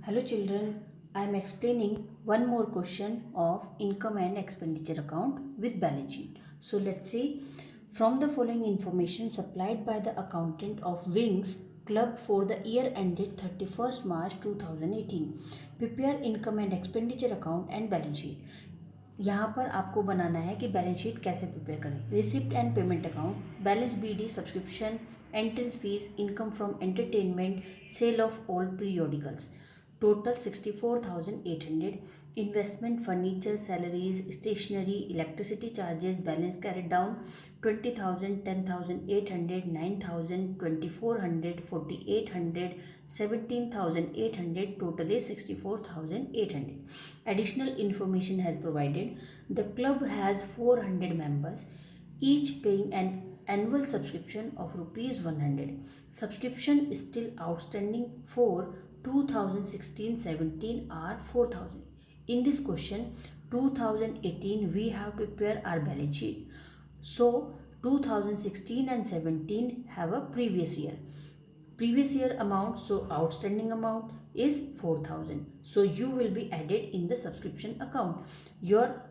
Hello children, I am explaining one more question of income and expenditure account with balance sheet. So let's see, from the following information supplied by the accountant of Wings Club for the year ended 31st March 2018, prepare income and expenditure account and balance sheet. यहाँ पर आपको बनाना है कि balance sheet कैसे prepare करें. Receipt and payment account, balance BD, subscription, entrance fees, income from entertainment, sale of old periodicals. Total 64,800. Investment, furniture, salaries, stationery, electricity charges, balance carried down 20,000, 10,800, 9,000, 2,400, 4,800, 17,800. Total is 64,800. Additional information has provided. The club has 400 members, each paying an annual subscription of rupees 100. Subscription is still outstanding for 2016-17 are 4,000. In this question 2018 we have to prepare our balance sheet. So 2016 and 17 have a previous year amount, so outstanding amount is 4,000. So you will be added in the subscription account. Your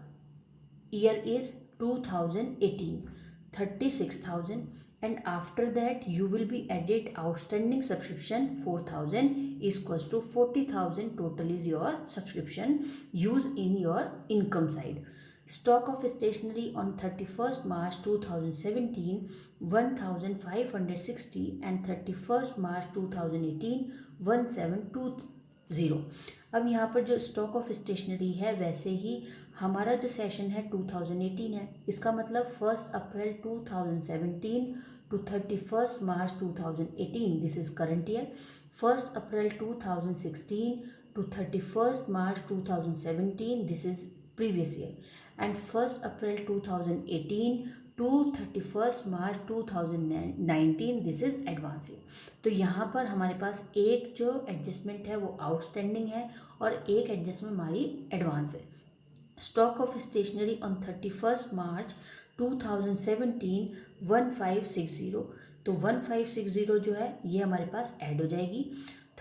year is 2018, 36,000, and after that you will be added outstanding subscription 4,000 is equals to 40,000. Total is your subscription used in your income side. Stock of stationery on 31st March 2017 1,560 and 31st March 2018 1,720. अब यहाँ पर जो stock of stationery है वैसे ही हमारा जो session है 2018 है, इसका मतलब 1 अप्रैल 2017 to 31st March 2018, this is current year. 1 April 2016 to 31st March 2017, this is previous year. And 1 April 2018 to 31st March 2019, this is advance year. तो यहाँ पर हमारे पास एक जो एडजस्टमेंट है वो आउटस्टैंडिंग है और एक एडजस्टमेंट हमारी एडवांस है. Stock of stationery on 31st March 2017 1560, तो 1560 जो है ये हमारे पास ऐड हो जाएगी.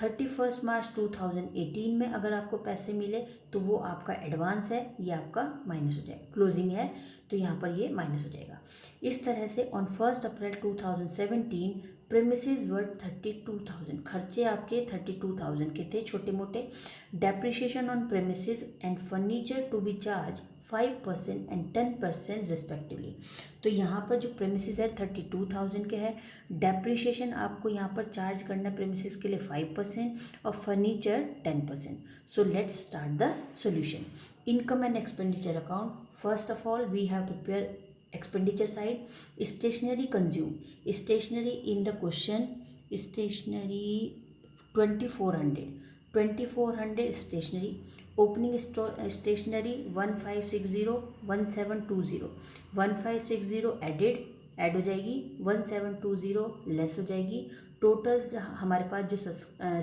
31st March 2018 में अगर आपको पैसे मिले तो वो आपका एडवांस है, ये आपका माइनस हो जाएगा. क्लोजिंग है तो यहाँ पर ये माइनस हो जाएगा. इस तरह से ऑन 1 अप्रैल 2017 प्रेमिसेस वर्थ 32,000, खर्चे आपके 32,000 के थे छोटे मोटे. Depreciation on premises and furniture to be charge 5% and 10% respectively. तो यहाँ पर जो प्रेमिसेस है 32,000 के है. डेप्रिशिएशन आपको यहाँ पर चार्ज करना है प्रेमिसेस के लिए 5% और furniture 10%. So let's start the solution. Income and expenditure account. First of all we have prepare expenditure side. Stationery consume. Stationery in the question, stationery 2,400 stationery. Opening stationery 1560 1720. 1560 add हो जाएगी, 1720 less हो जाएगी. Total हमारे पास जो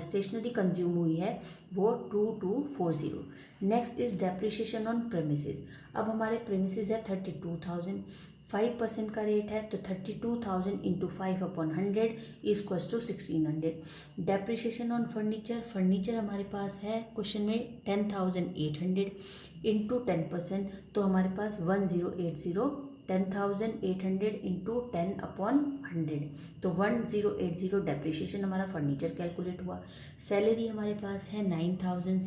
stationery consume हुई है वो 2240. Next is depreciation on premises. अब हमारे प्रेमिसेस है 32,000, 5% का रेट है तो 32,000 into 5/100 is equals to 1,600. Depreciation on furniture हमारे पास है क्वेश्चन में 10,800 इंटू 10%, तो हमारे पास 1080. 10,800 इंटू 10/100, तो 1080 डेप्रिशिएशन हमारा फर्नीचर कैलकुलेट हुआ. सैलरी हमारे पास है 9,000.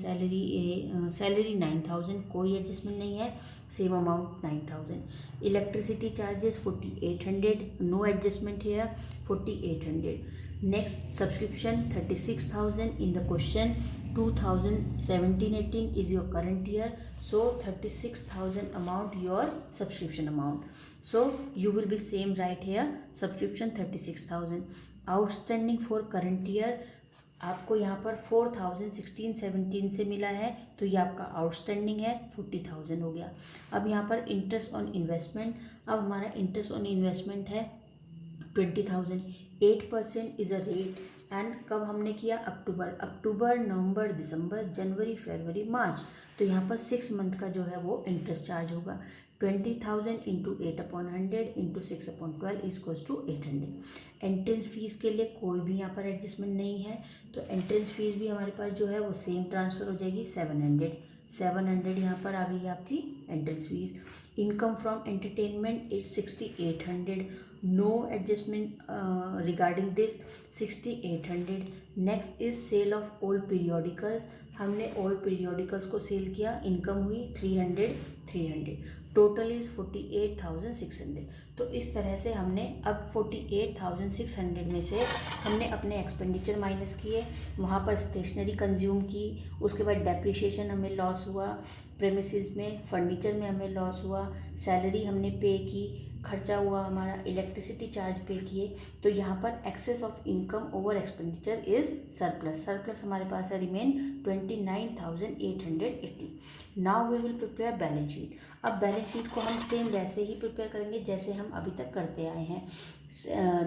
सैलरी 9,000, कोई एडजस्टमेंट नहीं है, same amount 9,000. Electricity charges 4,800, no adjustment है 4,800. Next, subscription 36,000 in the question. 2017-18 is your current year, so 36,000 amount your subscription amount. So you will be same right here, subscription 36,000. Outstanding for current year आपको यहाँ पर 4,016-17 से मिला है, तो ये आपका आउटस्टैंडिंग है 40,000 हो गया. अब यहाँ पर इंटरेस्ट ऑन इन्वेस्टमेंट. अब हमारा इंटरेस्ट ऑन इन्वेस्टमेंट है 20,000. 8% इज़ अ रेट. एंड कब हमने किया? अक्टूबर नवंबर दिसंबर जनवरी फरवरी मार्च, तो यहाँ पर 6 मंथ का जो है वो इंटरेस्ट चार्ज होगा. 20,000 into 8/100 into 6/12 is to 800। Entrance fees के लिए कोई भी यहाँ पर एडजस्टमेंट नहीं है, तो एंट्रेंस फीस भी हमारे पास जो है वो सेम ट्रांसफ़र हो जाएगी 700 यहाँ पर आ गई आपकी entrance fees. Income from entertainment is 6800, no adjustment regarding this 6800। Next is sale of old periodicals, हमने ओल्ड पीरियोडिकल्स को सेल किया, इनकम हुई 300, टोटल इज़ 48,600। तो इस तरह से हमने अब 48,600 में से हमने अपने एक्सपेंडिचर माइनस किए, वहाँ पर स्टेशनरी कंज्यूम की, उसके बाद डेप्रिसिएशन हमें लॉस हुआ, प्रेमिसेस में फर्नीचर में हमें लॉस हुआ, सैलरी हमने पे की, खर्चा हुआ हमारा, इलेक्ट्रिसिटी चार्ज पे किए। तो यहाँ पर excess of income over expenditure is surplus. Surplus हमारे पास है remain 29,880। Now we will prepare balance sheet. अब बैलेंस शीट को हम सेम वैसे ही प्रिपेयर करेंगे जैसे हम अभी तक करते आए हैं।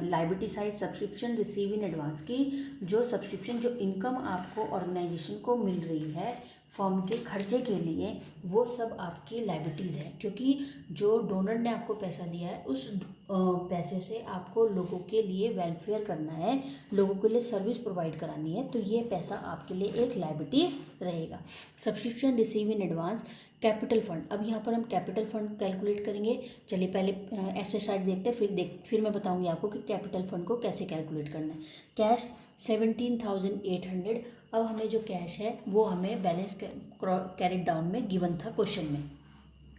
Liability side subscription receive in advance की जो सब्सक्रिप्शन जो इनकम आपको ऑर्गेनाइजेशन को मिल रही है फॉर्म के खर्चे के लिए, वो सब आपकी लायबिलिटीज़ है, क्योंकि जो डोनर ने आपको पैसा दिया है उस पैसे से आपको लोगों के लिए वेलफेयर करना है, लोगों के लिए सर्विस प्रोवाइड करानी है, तो ये पैसा आपके लिए एक लायबिलिटीज़ रहेगा। Subscription receive in advance capital fund. अब यहाँ पर हम कैपिटल फंड कैलकुलेट करेंगे। चलिए पहले एसेट साइड देखते हैं, फिर मैं बताऊंगी आपको कि कैपिटल फंड को कैसे कैलकुलेट करना है। कैश 17,800। अब हमें जो कैश है वो हमें बैलेंस कैरिड डाउन में गिवन था क्वेश्चन में,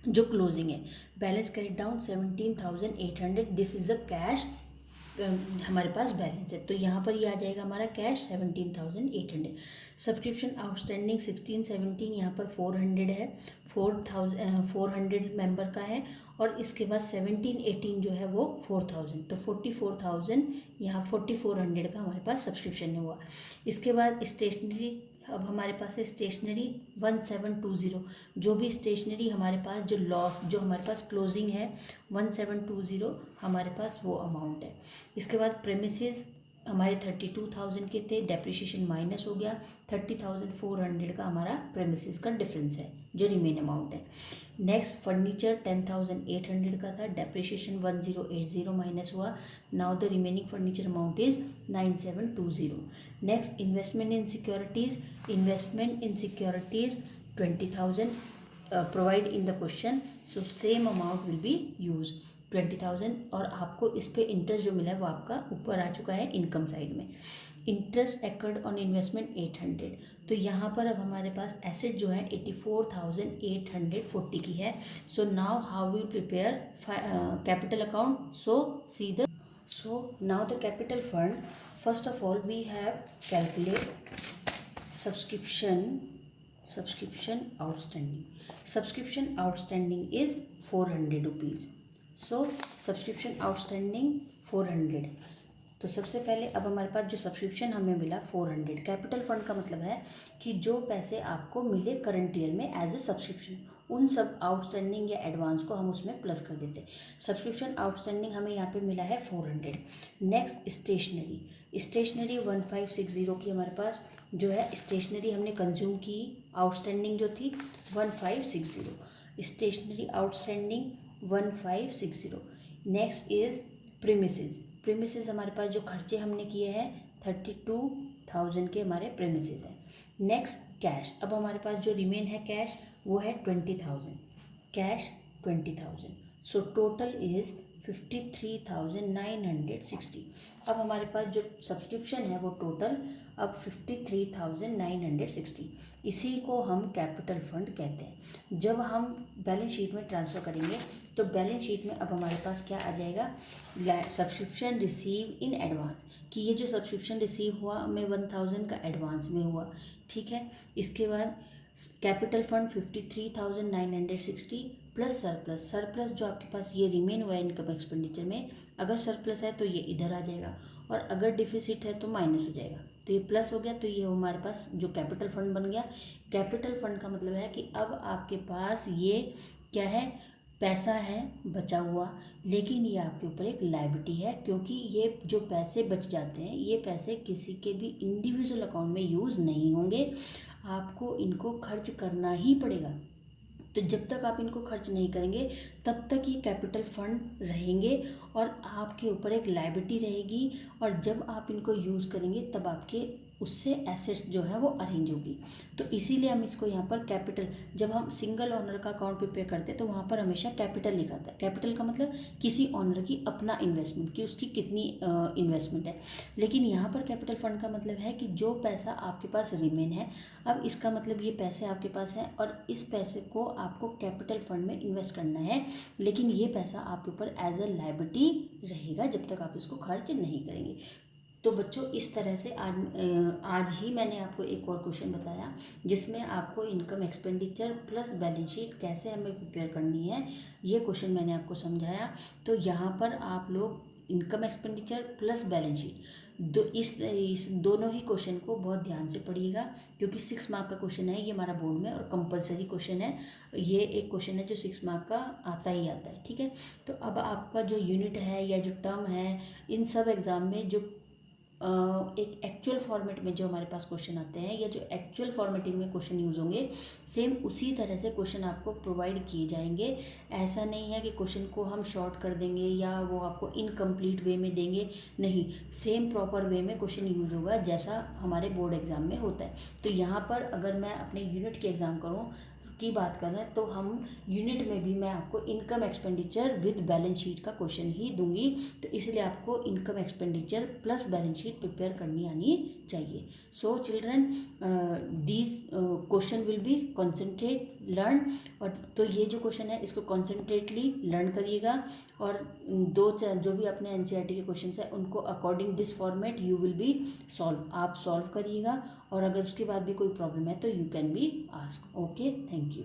जो क्लोजिंग है balance carried down 17,800, this is the cash हमारे पास बैलेंस है। तो यहाँ पर ये आ जाएगा हमारा कैश 17,800। सब्सक्रिप्शन आउटस्टैंडिंग 16-17 यहाँ पर 400 है, 400 मेंबर का है, और इसके बाद 17-18 जो है वो 4,000, तो 44,000 यहाँ 4,400 का हमारे पास सब्सक्रिप्शन हुआ। इसके बाद स्टेशनरी, अब हमारे पास है स्टेशनरी 1720, जो भी स्टेशनरी हमारे पास जो लॉस जो हमारे पास क्लोजिंग है 1720 हमारे पास वो अमाउंट है। इसके बाद प्रेमिसेस हमारे 32,000 के थे, डेप्रिसिएशन माइनस हो गया, 30,400 का हमारा प्रेमिसेस का डिफरेंस है जो रिमेन अमाउंट है। नेक्स्ट फर्नीचर 10,800 का था, डेप्रिसिएशन 1080 माइनस हुआ, now the remaining furniture amount is 9720। Next investment in securities, investment in securities 20,000 provide in the question, so same amount will be use 20,000, और आपको इस पे इंटरेस्ट जो मिला है वो आपका ऊपर आ चुका है इनकम साइड में। इंटरेस्ट एक्वर्ड ऑन इन्वेस्टमेंट 800, तो यहाँ पर अब हमारे पास एसेट जो है 84,840 की है। So now how we prepare capital account, so now the capital fund, first of all we have calculate subscription outstanding is 400 rupees, so subscription outstanding 400। तो सबसे पहले अब हमारे पास जो सब्सक्रिप्शन हमें मिला 400, कैपिटल फंड का मतलब है कि जो पैसे आपको मिले करंट ईयर में एज ए सब्सक्रिप्शन, उन सब आउटस्टैंडिंग या एडवांस को हम उसमें प्लस कर देते। सब्सक्रिप्शन आउटस्टैंडिंग हमें यहाँ पे मिला है 400। नेक्स्ट स्टेशनरी 1560 की हमारे पास जो है स्टेशनरी हमने कंज्यूम की, आउटस्टैंडिंग जो थी 1560, stationery outstanding 1560। Next is premises हमारे पास जो खर्चे हमने किए हैं 32,000 के हमारे प्रीमिसेस हैं। नेक्स्ट कैश, अब हमारे पास जो रिमेन है कैश वो है 20,000, कैश 20,000, सो टोटल इज 53,960। अब हमारे पास जो सब्सक्रिप्शन है वो टोटल अब 53,960, इसी को हम कैपिटल फंड कहते हैं। जब हम बैलेंस शीट में ट्रांसफ़र करेंगे तो बैलेंस शीट में अब हमारे पास क्या आ जाएगा, सब्सक्रिप्शन रिसीव इन एडवांस, कि ये जो सब्सक्रिप्शन रिसीव हुआ हमें 1,000 का एडवांस में हुआ, ठीक है। इसके बाद कैपिटल फंड 53,960 प्लस सरप्लस जो आपके पास ये रिमेन हुआ है इनकम एक्सपेंडिचर में, अगर सरप्लस है तो ये इधर आ जाएगा, और अगर डिफिसिट है तो माइनस हो जाएगा, तो ये प्लस हो गया, तो ये हमारे पास जो कैपिटल फंड बन गया। कैपिटल फंड का मतलब है कि अब आपके पास ये क्या है, पैसा है बचा हुआ, लेकिन ये आपके ऊपर एक लायबिलिटी है, क्योंकि ये जो पैसे बच जाते हैं ये पैसे किसी के भी इंडिविजुअल अकाउंट में यूज़ नहीं होंगे, आपको इनको खर्च करना ही पड़ेगा। तो तो जब तक आप इनको खर्च नहीं करेंगे तब तक ये कैपिटल फंड रहेंगे और आपके ऊपर एक लायबिलिटी रहेगी, और जब आप इनको यूज़ करेंगे तब आपके उससे एसेट्स जो है वो अरेंज होगी। तो इसीलिए हम इसको यहाँ पर कैपिटल, जब हम सिंगल ओनर का अकाउंट प्रिपेयर करते हैं तो वहाँ पर हमेशा कैपिटल लिखा था। कैपिटल का मतलब किसी ओनर की अपना इन्वेस्टमेंट, कि उसकी कितनी इन्वेस्टमेंट है। लेकिन यहाँ पर कैपिटल फंड का मतलब है कि जो पैसा आपके पास रिमेन है, अब इसका मतलब ये पैसे आपके पास हैं और इस पैसे को आपको कैपिटल फंड में इन्वेस्ट करना है, लेकिन ये पैसा आपके ऊपर एज अ लायबिलिटी रहेगा जब तक आप इसको खर्च नहीं करेंगे। तो बच्चों इस तरह से आज ही मैंने आपको एक और क्वेश्चन बताया जिसमें आपको income expenditure plus balance sheet कैसे हमें प्रिपेयर करनी है, ये क्वेश्चन मैंने आपको समझाया। तो यहाँ पर आप लोग income expenditure plus balance sheet इस दोनों ही क्वेश्चन को बहुत ध्यान से पढ़िएगा, क्योंकि 6 मार्क का क्वेश्चन है ये हमारा बोर्ड में, और कंपलसरी क्वेश्चन है। ये एक क्वेश्चन है जो 6 मार्क का आता ही आता है, ठीक है। तो अब आपका जो यूनिट है या जो टर्म है, इन सब एग्ज़ाम में जो एक एक्चुअल फॉर्मेट में जो हमारे पास क्वेश्चन आते हैं या जो एक्चुअल फॉर्मेटिंग में क्वेश्चन यूज़ होंगे, सेम उसी तरह से क्वेश्चन आपको प्रोवाइड किए जाएंगे। ऐसा नहीं है कि क्वेश्चन को हम शॉर्ट कर देंगे या वो आपको इनकम्प्लीट वे में देंगे, नहीं, सेम प्रॉपर वे में क्वेश्चन यूज़ होगा जैसा हमारे बोर्ड एग्ज़ाम में होता है। तो यहाँ पर अगर मैं अपने यूनिट के एग्ज़ाम की बात कर रहे हैं तो हम यूनिट में भी मैं आपको income expenditure with balance sheet का क्वेश्चन ही दूंगी। तो इसलिए आपको income expenditure plus balance sheet prepare करनी आनी चाहिए। So children, these question will be concentrate learn, और तो ये जो क्वेश्चन है इसको कॉन्सेंट्रेटली लर्न करिएगा, और जो भी अपने एनसीईआरटी के क्वेश्चन है उनको according this format you will be solve, आप सॉल्व करिएगा। और अगर उसके बाद भी कोई प्रॉब्लम है तो you can be ask. Okay, thank you.